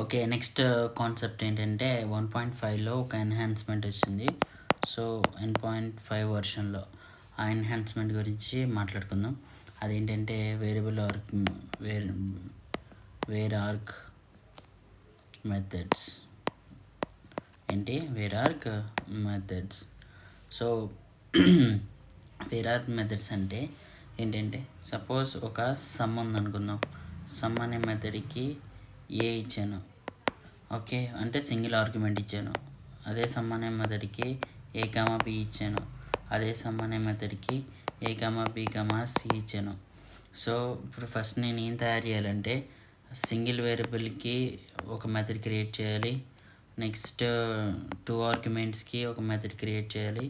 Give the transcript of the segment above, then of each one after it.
Okay. Next concept ఏంటంటే 1.5లో ఒక enhancement వచ్చింది. సో 1.5 వర్షన్లో ఆ ఎన్హాన్స్మెంట్ గురించి మాట్లాడుకుందాం. అదేంటంటే variable arg var arg methods ఏంటి var arg methods. So var arg methods అంటే ఏంటంటే సపోజ్ ఒక సమ్ ఉందనుకుందాం. సమ్ అనే మెథడ్కి ఏ ఇచ్చాను, ఓకే, అంటే సింగిల్ ఆర్గ్యుమెంట్ ఇచ్చాను. అదే సమ్ అనే మెథడ్కి ఏ కామా బి ఇచ్చాను. అదే సమ్ అనే మెథడ్కి ఏ కామా బి కామా సి ఇచ్చాను. సో ఇప్పుడు ఫస్ట్ నేను ఏం తయారు చేయాలంటే సింగిల్ వేరియబుల్కి ఒక మెథడ్ క్రియేట్ చేయాలి. నెక్స్ట్ 2 ఆర్గ్యుమెంట్స్కి ఒక మెథడ్ క్రియేట్ చేయాలి.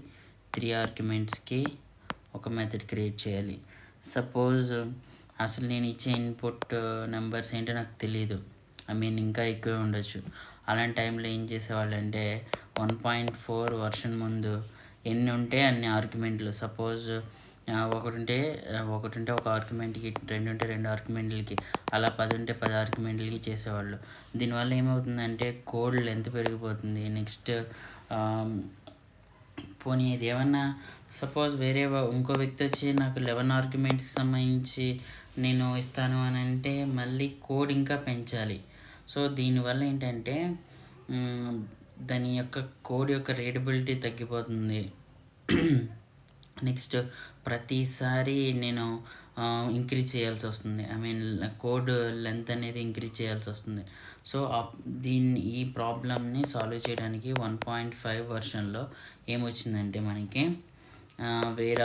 3 ఆర్గ్యుమెంట్స్కి ఒక మెథడ్ క్రియేట్ చేయాలి. సపోజ్ అసలు నేను ఇచ్చే ఇన్పుట్ నెంబర్స్ ఏంటో నాకు తెలియదు, ఇంకా ఎక్కువ ఉండొచ్చు. అలాంటి టైంలో ఏం చేసేవాళ్ళు అంటే 1.4 వర్షన్ ముందు ఎన్ని ఉంటే అన్ని ఆర్గ్యుమెంట్లు, సపోజ్ ఒకటి ఉంటే ఒక ఆర్గ్యుమెంట్కి, 2 ఉంటే 2 ఆర్గ్యుమెంట్లకి, అలా 10 ఉంటే 10 ఆర్గ్యుమెంట్లకి చేసేవాళ్ళు. దీనివల్ల ఏమవుతుందంటే కోడ్ లెంత్ పెరిగిపోతుంది. నెక్స్ట్ పోనీ ఇది ఏమన్నా సపోజ్ వేరే ఇంకో వ్యక్తి వచ్చి నాకు 11 ఆర్గ్యుమెంట్స్కి సంబంధించి నేను ఇస్తాను అని అంటే మళ్ళీ కోడ్ ఇంకా పెంచాలి. సో దీనివల్ల ఏంటంటే దాని యొక్క కోడ్ యొక్క రీడబిలిటీ తగ్గిపోతుంది. నెక్స్ట్ ప్రతిసారి నేను ఇంక్రీజ్ చేయాల్సి వస్తుంది. కోడ్ లెంత్ అనేది ఇంక్రీజ్ చేయాల్సి వస్తుంది. సో ఈ ప్రాబ్లమ్ని సాల్వ్ చేయడానికి 1.5 వర్షన్లో ఏమొచ్చిందంటే మనకి వేర్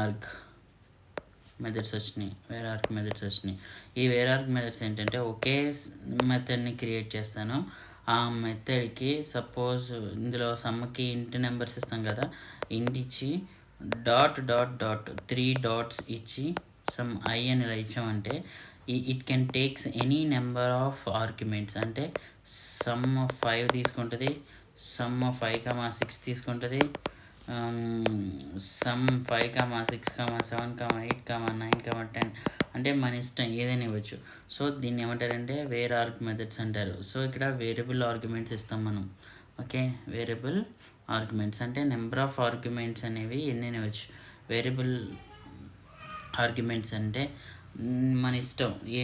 ఆర్క్ మెథడ్స్ వచ్చినాయి. ఈ వేర్ ఆర్క్ మెథడ్స్ ఏంటంటే ఒకే మెథడ్ని క్రియేట్ చేస్తాను. ఆ మెథడ్కి సపోజ్ ఇందులో సమ్కి ఇంటి నెంబర్స్ ఇస్తాం కదా, ఇంటి ఇచ్చి డాట్ 3 డాట్స్ ఇచ్చి సమ్ ఐ అని ఇలా ఇచ్చామంటే it can takes any number of arguments. అంటే సమ్ 5 తీసుకుంటుంది, సమ్ 5, 6 తీసుకుంటుంది, సమ్ 5, 6, 7, 8, 9, 10 అంటే మన ఇష్టం ఏదైనా ఇవ్వచ్చు. సో దీన్ని ఏమంటారంటే వేర్ ఆర్గ్ మెథడ్స్ అంటారు. సో ఇక్కడ వేరియబుల్ ఆర్గ్యుమెంట్స్ ఇస్తాం మనం. ఓకే, వేరియబుల్ ఆర్గ్యుమెంట్స్ అంటే నెంబర్ ఆఫ్ ఆర్గ్యుమెంట్స్ అనేవి ఎన్నైనా ఇవ్వచ్చు. వేరియబుల్ ఆర్గ్యుమెంట్స్ అంటే మన ఇష్టం, ఏ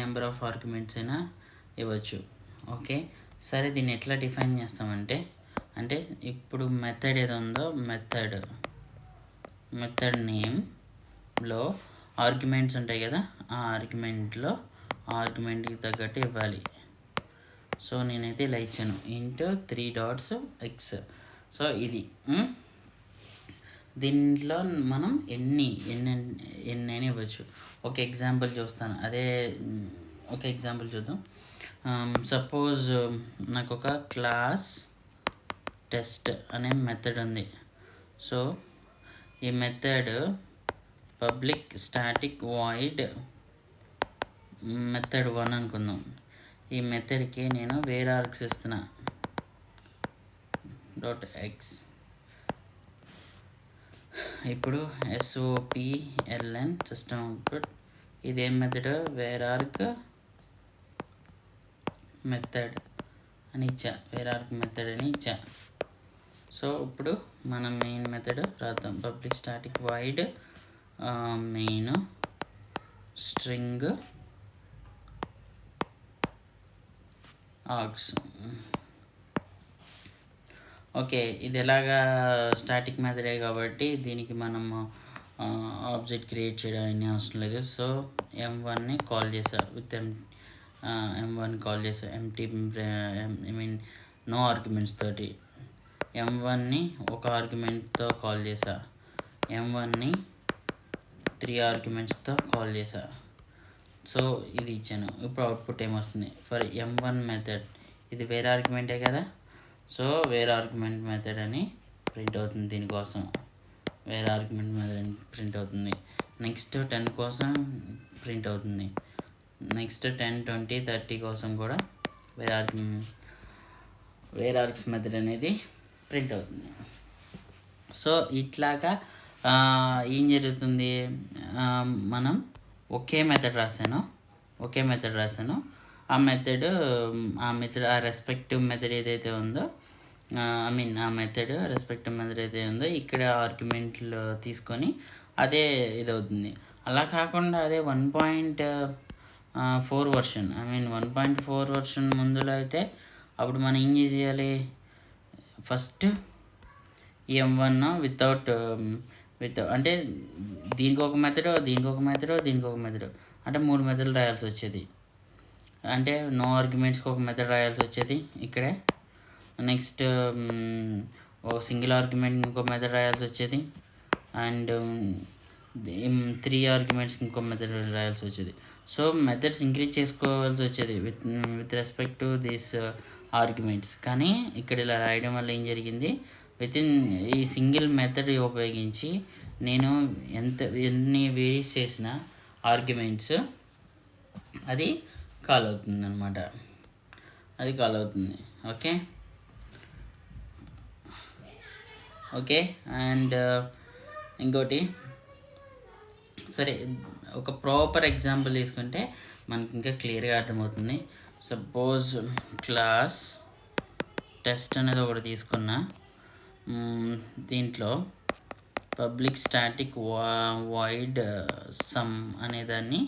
నెంబర్ ఆఫ్ ఆర్గ్యుమెంట్స్ అయినా ఇవ్వచ్చు. ఓకే, సరే దీన్ని ఎట్లా డిఫైన్ చేస్తామంటే అంటే ఇప్పుడు మెథడ్ ఏదో ఉందో మెథడ్ నేమ్లో ఆర్గ్యుమెంట్స్ ఉంటాయి కదా, ఆ ఆర్గ్యుమెంట్కి తగ్గట్టు ఇవ్వాలి. సో నేనైతే ఇలా ఇచ్చాను ఇంటూ 3 డాట్స్ ఎక్స్. సో ఇది దీంట్లో మనం ఎన్నైనా ఇవ్వచ్చు. ఒక ఎగ్జాంపుల్ చూస్తాను. ఒక ఎగ్జాంపుల్ చూద్దాం. సపోజ్ నాకు ఒక క్లాస్ టెస్ట్ అనే మెథడ్ ఉంది. సో ఈ method public static void method 1 అనుకుందాం. ఈ మెథడ్కి నేను వేర్ ఆర్గ్స్ ఇస్తున్నా .x. ఇప్పుడు SOPLN సిస్టమ్ అవుట్పుట్. ఇదేం మెథడ్? వేర్ ఆర్గ్ మెథడ్ అని ఇచ్చా. సో ఇప్పుడు మనం మెయిన్ మెథడ్ రాద్దాం. Public static void main string args. Okay, ఇది ఎలాగా స్టాటిక్ మెథడే కాబట్టి దీనికి మనం ఆబ్జెక్ట్ క్రియేట్ చేయడానికి అవసరం లేదు. సో M1ని కాల్ చేసా విత్ M1 కాల్ చేసా ఎంటీ నో ఆర్గ్యుమెంట్స్ తోటి. M1ని ఒక ఆర్గ్యుమెంట్తో కాల్ చేసా, M1ని 3 ఆర్గ్యుమెంట్స్తో కాల్ చేసా. సో ఇది ఇచ్చాను. ఇప్పుడు అవుట్పుట్ ఏమొస్తుంది? ఫర్ M1 మెథడ్ ఇది వేరే ఆర్గ్యుమెంటే కదా, సో వేరే ఆర్గ్యుమెంట్ మెథడ్ అని ప్రింట్ అవుతుంది. దీనికోసం వేరే ఆర్గ్యుమెంట్ మెథడ్ అని ప్రింట్ అవుతుంది. నెక్స్ట్ 10 కోసం ప్రింట్ అవుతుంది. నెక్స్ట్ 10, 20, 30 కోసం కూడా వేరే ఆర్గ్స్ మెథడ్ అనేది ప్రింట్ అవుతుంది. సో ఇట్లాగా ఏం జరుగుతుంది, మనం ఒకే మెథడ్ రాశాను. ఆ మెథడ్ ఆ రెస్పెక్టివ్ మెథడ్ ఏదైతే ఉందో ఆ మెథడ్ రెస్పెక్టివ్ మెథడ్ అయితే ఉందో ఇక్కడ ఆర్గ్యుమెంట్లు తీసుకొని అదే ఇదవుతుంది. అలా కాకుండా అదే 1.4 వర్షన్ 1.4 వర్షన్ ముందులో అయితే అప్పుడు మనం ఏం చేయాలి, ఫస్ట్ M1 వితౌట్ అంటే దీనికి ఒక మెథడ్ అంటే 3 మెథడ్లు రాయాల్సి వచ్చేది. అంటే నో ఆర్గ్యుమెంట్స్కి ఒక మెథడ్ రాయాల్సి వచ్చేది ఇక్కడే. నెక్స్ట్ ఒక సింగిల్ ఆర్గ్యుమెంట్ ఇంకో మెథడ్ రాయాల్సి వచ్చేది. అండ్ 3 ఆర్గ్యుమెంట్స్కి ఇంకో మెథడ్ రాయాల్సి వచ్చేది. సో మెథడ్స్ ఇంక్రీజ్ చేసుకోవాల్సి వచ్చేది with respect to this arguments. కానీ ఇక్కడ ఇలా రాయడం వల్ల ఏం జరిగింది, ఈ సింగిల్ మెథడ్ ఉపయోగించి నేను ఎన్ని వేరీస్ చేసిన ఆర్గ్యుమెంట్స్ అది కాల్ అవుతుంది అనమాట. ఓకే. అండ్ ఇంకోటి, సరే ఒక ప్రాపర్ ఎగ్జాంపుల్ తీసుకుంటే మనకి ఇంకా క్లియర్గా అర్థమవుతుంది. సపోజ్ క్లాస్ టెస్ట్ అనేది ఒకటి తీసుకున్నా. దీంట్లో పబ్లిక్ స్టాటిక్ వాయిడ్ సమ్ అనేదాన్ని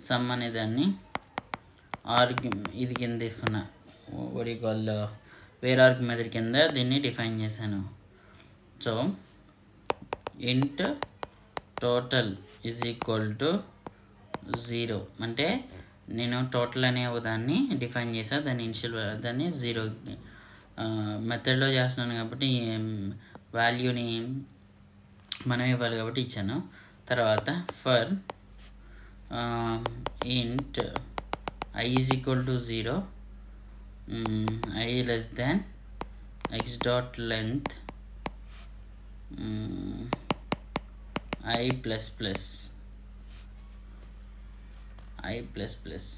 సమ్ అనేదాన్ని ఇది కింద తీసుకున్నా. వేర్ ఆర్గ్యుమెంట్ మెథడ్ కింద దీన్ని డిఫైన్ చేశాను. సో ఇంట్ టోటల్ ఈజ్ ఈక్వల్ టు 0 అంటే నేను టోటల్ అనే దాన్ని డిఫైన్ చేశాను. దాన్ని 0 మెథడ్లో చేస్తున్నాను కాబట్టి వాల్యూని మనం ఇవ్వాలి కాబట్టి ఇచ్చాను. తర్వాత for int I is equal to 0, I less than x dot length I plus plus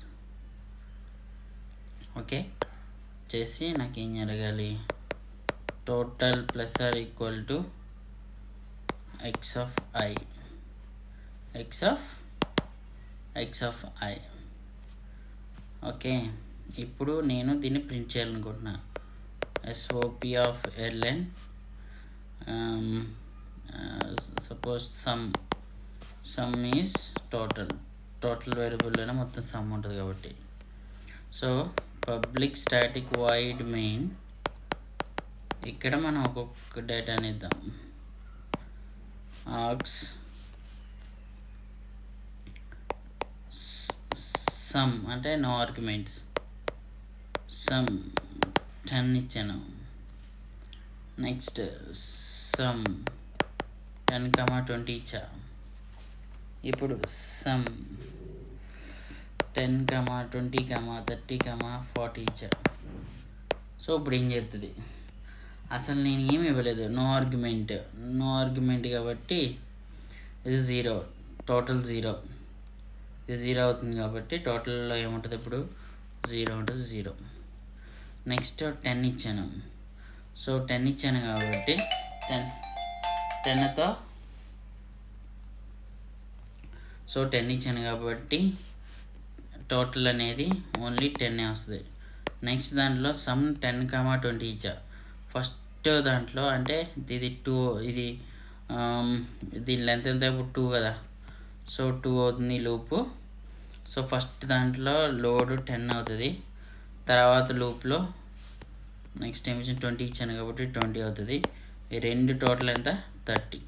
okay చేసి నాకేం జరగాలి, total plus or equal to x of I. Okay, ఇప్పుడు నేను దీన్ని ప్రింట్ చేయాలనుకుంటున్నా. SOP of ln suppose sum is total వేరియబుల్లోనే మొత్తం sum ఉంటుంది కాబట్టి. So public static void main, ఇక్కడ మనం ఒక్కొక్క డేటాని ఇద్దాం. ఆర్గ్స్ సమ్ అంటే నో ఆర్గ్యుమెంట్స్, సమ్ 10 ఇచ్చాను. నెక్స్ట్ సమ్ 10, 20 ఇచ్చా. ఇప్పుడు సమ్ 10, 20, 30, 40 ఇచ్చా. సో ఇప్పుడు ఏం జరుగుతుంది, అసలు నేను ఏమి ఇవ్వలేదు, నో ఆర్గ్యుమెంట్ కాబట్టి ఇది 0, టోటల్ 0, ఇది 0 అవుతుంది కాబట్టి టోటల్లో ఏముంటుంది ఇప్పుడు 0 ఉంటుంది, 0. నెక్స్ట్ 10 ఇచ్చాను. సో 10 ఇచ్చాను కాబట్టి 10తో 10 ఇచ్చాను కాబట్టి టోటల్ అనేది ఓన్లీ 10 వస్తుంది. నెక్స్ట్ దాంట్లో సమ్ 10, 20 ఇచ్చా. ఫస్ట్ దాంట్లో అంటే ఇది 2, దీని లెంత్ ఎంత ఇప్పుడు 2 కదా. సో 2 అవుతుంది లూపు. సో ఫస్ట్ దాంట్లో లోడ్ 10 అవుతుంది. తర్వాత లూప్లో నెక్స్ట్ ఏమి 20 ఇచ్చాను కాబట్టి 20 అవుతుంది. ఈ రెండు టోటల్ ఎంత 30.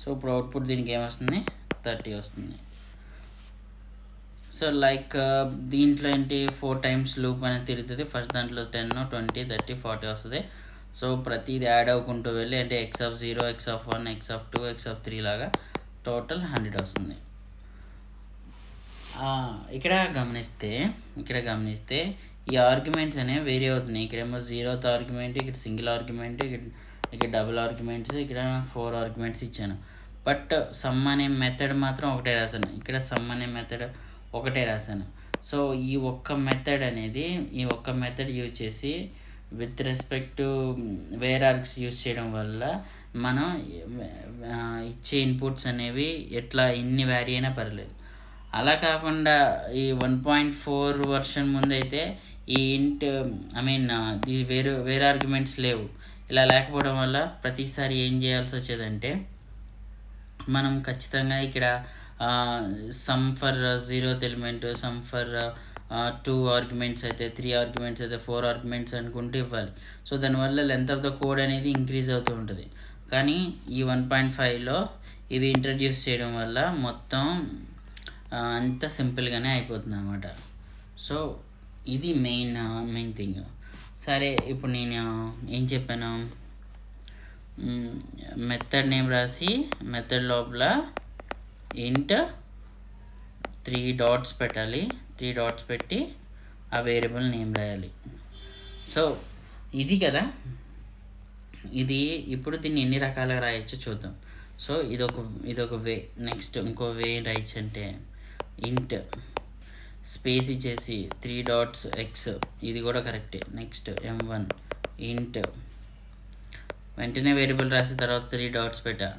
సో ఇప్పుడు అవుట్పుట్ దీనికి ఏమొస్తుంది 30 వస్తుంది. సో లైక్ దీంట్లో ఏంటి 4 times లూప్ అనేది తిరుగుతుంది. ఫస్ట్ దాంట్లో 10, 20, 30, 40 వస్తుంది. సో ప్రతిది యాడ్ అవ్వకుంటూ వెళ్ళి అంటే x0, x1, x2, x3 లాగా టోటల్ 100 వస్తుంది. ఇక్కడ గమనిస్తే ఈ ఆర్గ్యుమెంట్స్ అనేవి వేరే అవుతున్నాయి. ఇక్కడేమో 0th ఆర్గ్యుమెంట్, ఇక్కడ సింగిల్ ఆర్గ్యుమెంట్, ఇక్కడ డబుల్ ఆర్గ్యుమెంట్స్, ఇక్కడ 4 ఆర్గ్యుమెంట్స్ ఇచ్చాను. బట్ సమ్ అనే మెథడ్ మాత్రం ఒకటే రాశాను. ఇక్కడ సమ్ అనే మెథడ్ ఒకటే రాశాను. సో ఈ ఒక్క మెథడ్ యూజ్ చేసి with respect to varargs use చేయడం వల్ల మనం ఇచ్చే ఇన్పుట్స్ అనేవి ఎన్ని వ్యారీ అయినా పర్లేదు. అలా కాకుండా ఈ 1.4 వర్షన్ ముందైతే ఈ వేరే ఆర్గ్యుమెంట్స్ లేవు. ఇలా లేకపోవడం వల్ల ప్రతిసారి ఏం చేయాల్సి వచ్చేదంటే మనం ఖచ్చితంగా ఇక్కడ some for 0th element, some for 2 arguments అయితే, 3 ఆర్గ్యుమెంట్స్ అయితే 4 ఆర్గ్యుమెంట్స్ అనుకుంటూ ఇవ్వాలి. సో దానివల్ల లెంత్ ఆఫ్ ద కోడ్ అనేది ఇంక్రీజ్ అవుతూ ఉంటుంది. కానీ ఈ 1.5లో ఇవి ఇంట్రడ్యూస్ చేయడం వల్ల మొత్తం అంత సింపుల్గానే అయిపోతుంది అన్నమాట. సో ఇది మెయిన్ థింగ్. సరే, ఇప్పుడు నేను ఏం చెప్పాను, మెథడ్ నేమ్ రాసి మెథడ్ లోపల ఇంట్ 3 డాట్స్ పెట్టాలి. 3 డాట్స్ పెట్టి ఆ వేరియబుల్ నేమ్ రాయాలి. సో ఇది కదా, ఇది ఇప్పుడు దీన్ని ఎన్ని రకాలుగా రాయొచ్చో చూద్దాం. సో ఇదొక వే. నెక్స్ట్ ఇంకో వే రాయొచ్చు అంటే ఇంట్ స్పేస్ ఇచ్చేసి 3 డాట్స్ ఎక్స్, ఇది కూడా కరెక్టే. నెక్స్ట్ m1 ఇంట్ వెంటనే వేరియబుల్ రాసి తర్వాత 3 డాట్స్ పెట్టా,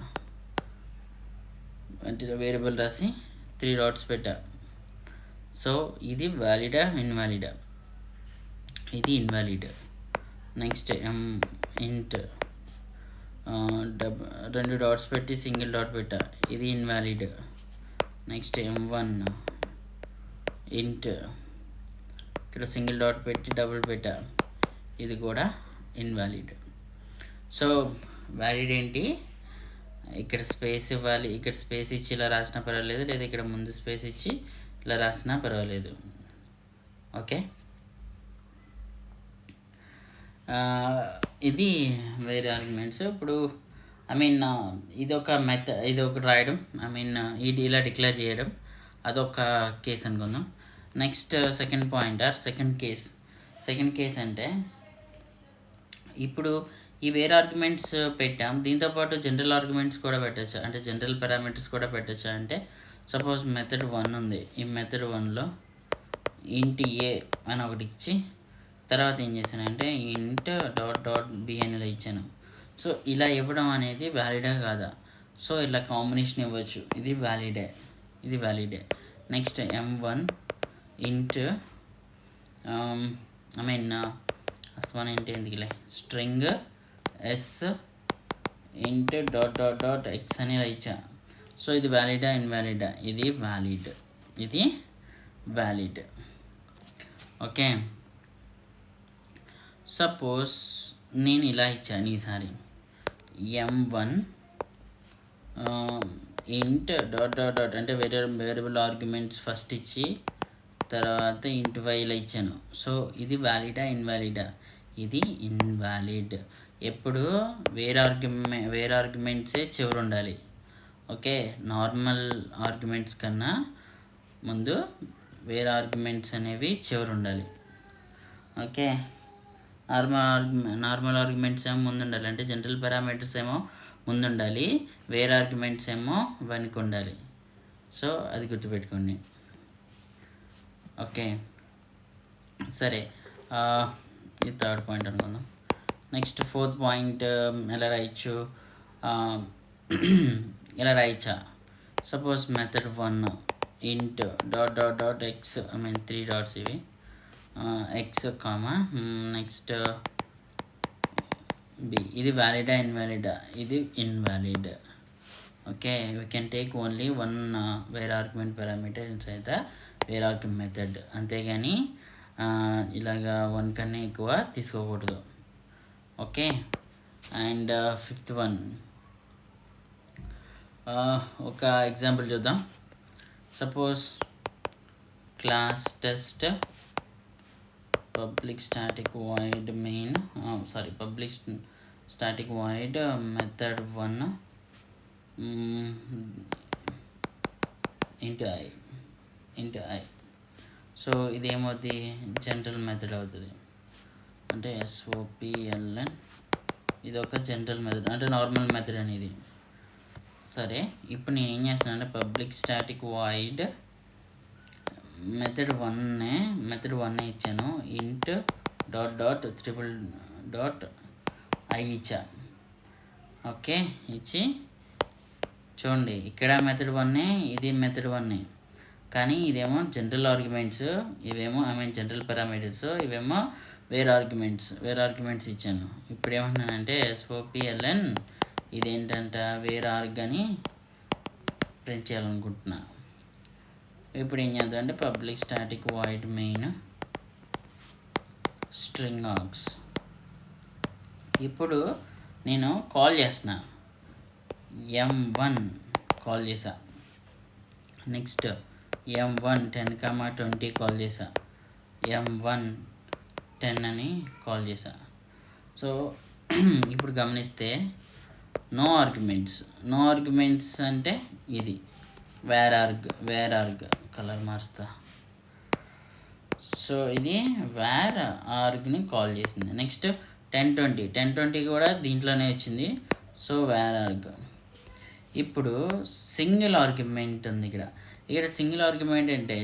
వెంటనే వేరియబుల్ రాసి 3 డాట్స్ పెట్టా. సో ఇది వ్యాలిడా ఇన్వాలిడా? ఇది ఇన్వాలిడ్. నెక్స్ట్ ఇంట్ 2 డాట్స్ పెట్టి సింగిల్ డాట్ పెట్టా, ఇది ఇన్వాలిడ్. నెక్స్ట్ m1 ఇంట్ ఇక్కడ సింగిల్ డాట్ పెట్టి డబుల్ పెట్టా, ఇది కూడా ఇన్వాలిడ్. సో వ్యాలిడ్ ఏంటి, ఇక్కడ స్పేస్ ఇవ్వాలి, ఇక్కడ స్పేస్ ఇచ్చి ఇలా రాసినా పర్వాలేదు, లేదా ఇక్కడ ముందు స్పేస్ ఇచ్చి ఇలా రాసినా పర్వాలేదు. ఓకే, ఇది వేరే ఆర్గ్యుమెంట్స్. ఇప్పుడు ఇది ఒకటి రాయడం, ఇది ఇలా డిక్లేర్ చేయడం, అదొక కేస్ అనుకుందాం. నెక్స్ట్ సెకండ్ కేస్ అంటే ఇప్పుడు ఈ వేరే ఆర్గ్యుమెంట్స్ పెట్టాం, దీంతోపాటు జనరల్ ఆర్గ్యుమెంట్స్ కూడా పెట్టచ్చా, అంటే జనరల్ పారామీటర్స్ కూడా పెట్టచ్చా అంటే, సపోజ్ మెథడ్ 1 ఉంది. ఈ మెథడ్ 1లో ఇంట్ ఏ అని ఒకటి ఇచ్చి తర్వాత ఏం చేశానంటే ఇంట్ .b అని ఇలా ఇచ్చాను. సో ఇలా ఇవ్వడం అనేది వ్యాలిడే కాదా? సో ఇలా కాంబినేషన్ ఇవ్వచ్చు, ఇది వ్యాలిడే. నెక్స్ట్ m1 ఇంట్ అస్మాన్ ఏంటి ఎందుకులే స్ట్రింగ్ ఎస్ ఇంట్ .x అని ఇలా ఇచ్చా. సో ఇది వ్యాలిడా ఇన్వాలిడా? ఇది వ్యాలిడ్. ఓకే, సపోజ్ నేను ఇలా ఇచ్చాను ఈసారి m1 ఇంట్ అంటే వేరియబుల్ ఆర్గ్యుమెంట్స్ ఫస్ట్ ఇచ్చి తర్వాత ఇంట్ y ఇలా ఇచ్చాను. సో ఇది వ్యాలిడా ఇన్వాలిడా? ఇది ఇన్వాలిడ్. ఎప్పుడు వేరే ఆర్గ్యుమెంట్సే చివరి ఉండాలి. ఓకే, నార్మల్ ఆర్గ్యుమెంట్స్ కన్నా ముందు వేరే ఆర్గ్యుమెంట్స్ అనేవి చివరి ఉండాలి. ఓకే, నార్మల్ ఆర్గ్యుమెంట్స్ ఏమో ముందు ఉండాలి, అంటే జనరల్ పారామీటర్స్ ఏమో ముందు ఉండాలి, వేరే ఆర్గ్యుమెంట్స్ ఏమో వెనక ఉండాలి. సో అది గుర్తుపెట్టుకోండి. ఓకే, సరే, ఇది థర్డ్ పాయింట్ అనుకుందాం. నెక్స్ట్ ఫోర్త్ పాయింట్ ఎలా రాయొచ్చు, ఇలా రాయచ్చా, suppose method 1 int .x 3 dots ఇవి ఎక్స్ కామా నెక్స్ట్ b, ఇది వ్యాలిడా ఇన్వాలిడా? ఇది invalid. Okay, we can take only one var argument parameter inside the var argument method, అంతేగాని ఇలాగా 1 కన్నా ఎక్కువ తీసుకోకూడదు. ఓకే, అండ్ ఫిఫ్త్ వన్, ఒక ఎగ్జాంపుల్ చూద్దాం. Suppose class test public static void public static void method 1 int I. So ఇదేమవుతుంది, general method అవుతుంది, అంటే SOPLN. ఇది ఒక జనరల్ మెథడ్, అంటే నార్మల్ మెథడ్ అనేది. సరే, ఇప్పుడు నేను ఏం చేస్తాను అంటే పబ్లిక్ స్టాటిక్ వాయిడ్ మెథడ్ 1 ఇచ్చాను, ఇంట్ .3 .i ఇచ్చా. ఓకే, ఇచ్చి చూడండి ఇక్కడ మెథడ్ 1, ఇది మెథడ్ 1, కానీ ఇదేమో జనరల్ ఆర్గ్యుమెంట్స్, ఇవేమో జనరల్ పారామీటర్స్, ఇవేమో వేర్ ఆర్గ్యుమెంట్స్ ఇచ్చాను. ఇప్పుడు ఏమంటున్నానంటే SOPLN ఇదేంటంట వేర్ ఆర్గ్ అని ప్రింట్ చేయాలనుకుంటున్నా. ఇప్పుడు ఏం చేద్దాం అంటే public static void main string args. ఇప్పుడు నేను కాల్ చేస్తున్నా, M1 కాల్ చేసా, నెక్స్ట్ M1 10,20 కాల్ చేసా, M1 10 అని కాల్ చేసా. సో ఇప్పుడు గమనిస్తే నో ఆర్గ్యుమెంట్స్ అంటే ఇది వేర్ ఆర్గ్ కలర్ మారుస్తా. సో ఇది వేర్ ఆర్గ్ని కాల్ చేసింది. నెక్స్ట్ 1020 కూడా దీంట్లోనే వచ్చింది. So where org. ఇప్పుడు సింగిల్ ఆర్గ్యుమెంట్ ఉంది ఇక్కడ సింగిల్ ఆర్గ్యుమెంట్ అంటే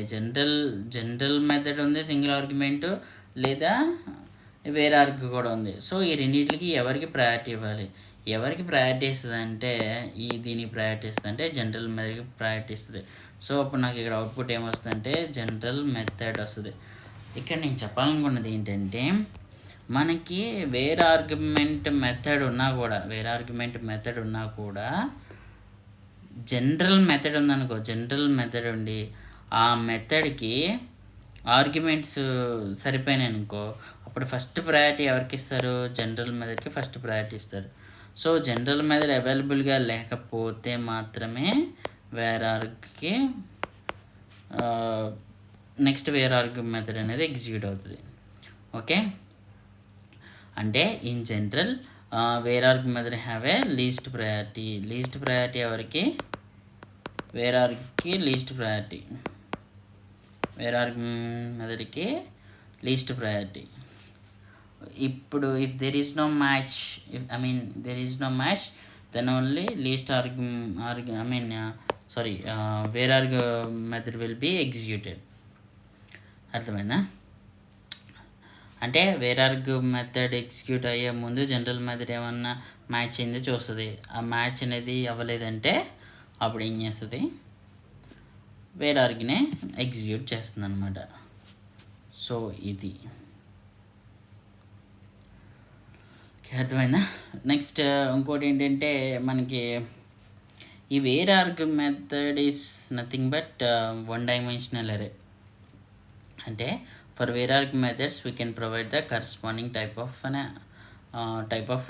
జనరల్ మెథడ్ ఉంది, సింగిల్ ఆర్గ్యుమెంట్, లేదా వేరే ఆర్గ్ కూడా ఉంది. సో ఈ రెండింటికి ఎవరికి ప్రయారిటీ ఇవ్వాలి? ఎవరికి ప్రయారిటీ ఇస్తుంది అంటే దీనికి ప్రయారిటీ ఇస్తుంది అంటే జనరల్ మెథడ్కి ప్రయారిటీ ఇస్తుంది. సో అప్పుడు నాకు ఇక్కడ అవుట్పుట్ ఏమొస్తుంది అంటే జనరల్ మెథడ్ వస్తుంది. ఇక్కడ నేను చెప్పాలనుకున్నది ఏంటంటే మనకి వేరే ఆర్గ్యుమెంట్ మెథడ్ ఉన్నా కూడా జనరల్ మెథడ్ ఉందనుకో, జనరల్ మెథడ్ ఉండి ఆ మెథడ్కి ఆర్గ్యుమెంట్స్ సరిపోయినాయి అనుకో, అప్పుడు ఫస్ట్ ప్రయారిటీ ఎవరికి ఇస్తారు? జనరల్ మెథడ్కి ఫస్ట్ ప్రయారిటీ ఇస్తారు. సో జనరల్ మెథడ్ అవైలబుల్గా లేకపోతే మాత్రమే వేర్ ఆర్గ్కి నెక్స్ట్ వేర్ ఆర్గ్ మెథడ్ అనేది ఎగ్జిక్యూట్ అవుతుంది. ఓకే, అంటే in general var org method have a least priority ఎవరికి? వేర్ ఆర్గ్కి వేర్ ఆర్గ్ మెథడ్కి లీస్ట్ ప్రయారిటీ. ఇప్పుడు if there is no match, then only least var org method will be executed. అర్థమైందా? అంటే wear org method execute అయ్యే ముందు general method ఏమన్నా match అయింది చూస్తుంది. ఆ మ్యాచ్ అనేది అవ్వలేదంటే అప్పుడు ఏం చేస్తుంది? వేర్ ఆర్గ్నే ఎగ్జిక్యూట్ చేస్తుంది అనమాట. సో ఇది అర్థమైందా? నెక్స్ట్ ఇంకోటి ఏంటంటే మనకి ఈ wear org method is nothing but one dimensional array. అంటే for varargs methods we can provide the corresponding type of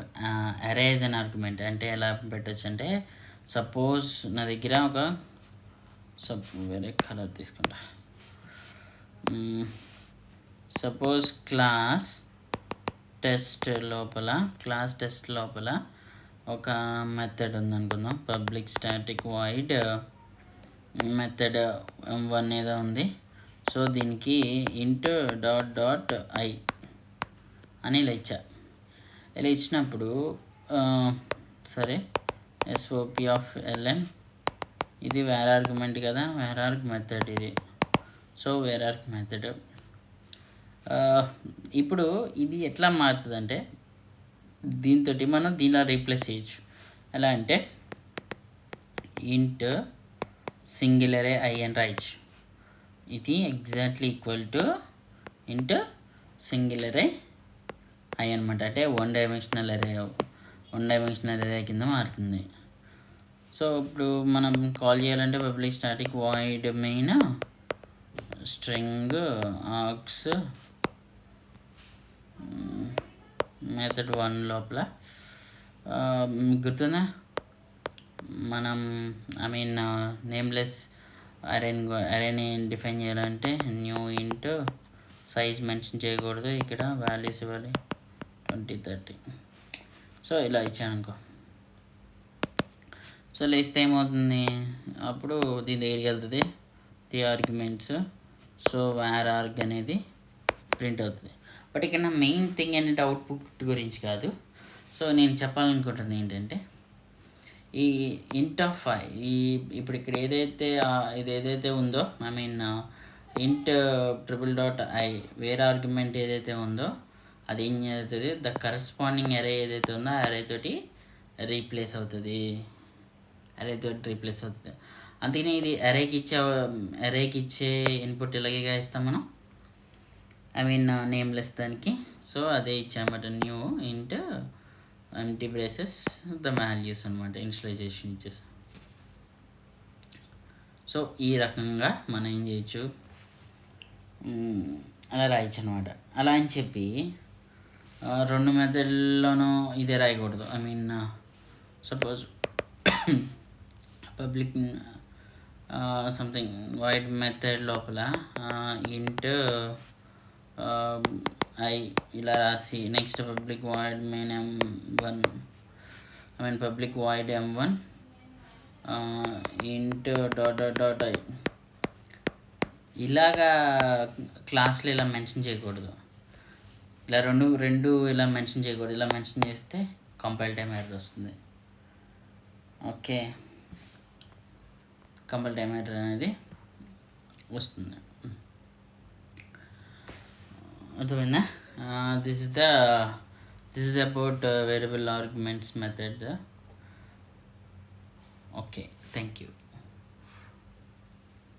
array as an argument. అంటే ఎలా పెట్టచ్చు అంటే సపోజ్ నా దగ్గర ఒక వేరే కలర్ తీసుకుంటా. సపోజ్ క్లాస్ టెస్ట్ లోపల ఒక మెథడ్ ఉందనుకుందాం, public static void method M1 ఏదో ఉంది. సో దీనికి ఇంట్ .i అని ఇలా ఇచ్చినప్పుడు సరే SOPLN ఇది వేర్ ఆర్గ్యుమెంట్ కదా, వేర్ ఆర్గ్ మెథడ్ ఇది. సో వేర్ ఆర్గ్ మెథడ్ ఇప్పుడు ఇది ఎట్లా మారుతుంది అంటే దీంతో మనం దీనిలో రీప్లేస్ చేయొచ్చు. ఎలా అంటే ఇంట్ సింగిల్ అరే i అని రాయొచ్చు. ఇది exactly equal to into single అరే i అనమాట. అంటే వన్ డైమెన్షనల్ అరే కింద మారుతుంది. సో ఇప్పుడు మనం కాల్ చేయాలంటే public static void main string args method 1 లోపల గుర్తుందా మనం నేమ్లెస్ అరేని డిఫైన్ చేయాలంటే న్యూ ఇంటూ సైజ్ మెన్షన్ చేయకూడదు, ఇక్కడ వాల్యూస్ ఇవ్వాలి 20, 30. సో ఇలా ఇచ్చాను అనుకో. సో ఇలా ఇస్తే ఏమవుతుంది, అప్పుడు దీని దగ్గరికి వెళ్తుంది the arguments. So where org అనేది ప్రింట్ అవుతుంది. బట్ ఇక్కడ నా మెయిన్ థింగ్ ఏంటంటే అవుట్పుట్ గురించి కాదు. సో నేను చెప్పాలనుకుంటుంది ఏంటంటే ఈ ఇంట్ ఆఫ్ ఇప్పుడు ఇక్కడ ఏదైతే ఉందో ఇంట్ $i వేర్ ఆర్గ్యుమెంట్ ఏదైతే ఉందో అది ఏం చేస్తుంది, ద కరస్పాండింగ్ అరే ఏదైతే ఉందో ఆ అరే తోటి రీప్లేస్ అవుతుంది, అరేతో రీప్లేస్ అవుతుంది. అందుకని ఇది అరేకి ఇచ్చే ఇన్పుట్ ఇలాగే ఇస్తాం మనం, ఐ మీన్ నేమ్లెస్ దానికి. సో అదే ఇచ్చామన్నమాట, new int empty braces the values అనమాట, ఇనిషియలైజేషన్ ఇచ్చేసాం. సో ఈ రకంగా మనం ఏం చేయొచ్చు, అలా రాయొచ్చు అనమాట. అలా అని చెప్పి రెండు మెథడ్లోనూ ఇదే రాయకూడదు. I mean suppose public something wide method లోపల ఇంట్ ఐ ఇలా రాసి next public void main M1, I mean public void M1 ఇంట్ .i ఇలాగా క్లాస్లో ఇలా మెన్షన్ చేయకూడదు. ఇలా రెండు ఇలా మెన్షన్ చేయకూడదు. ఇలా మెన్షన్ చేస్తే కంపైల్ టైం ఎర్రర్ వస్తుంది. ఓకే, కంపైల్ టైం ఎర్రర్ అనేది వస్తుంది. అర్థమైందా? This is about variable arguments method. Okay, thank you.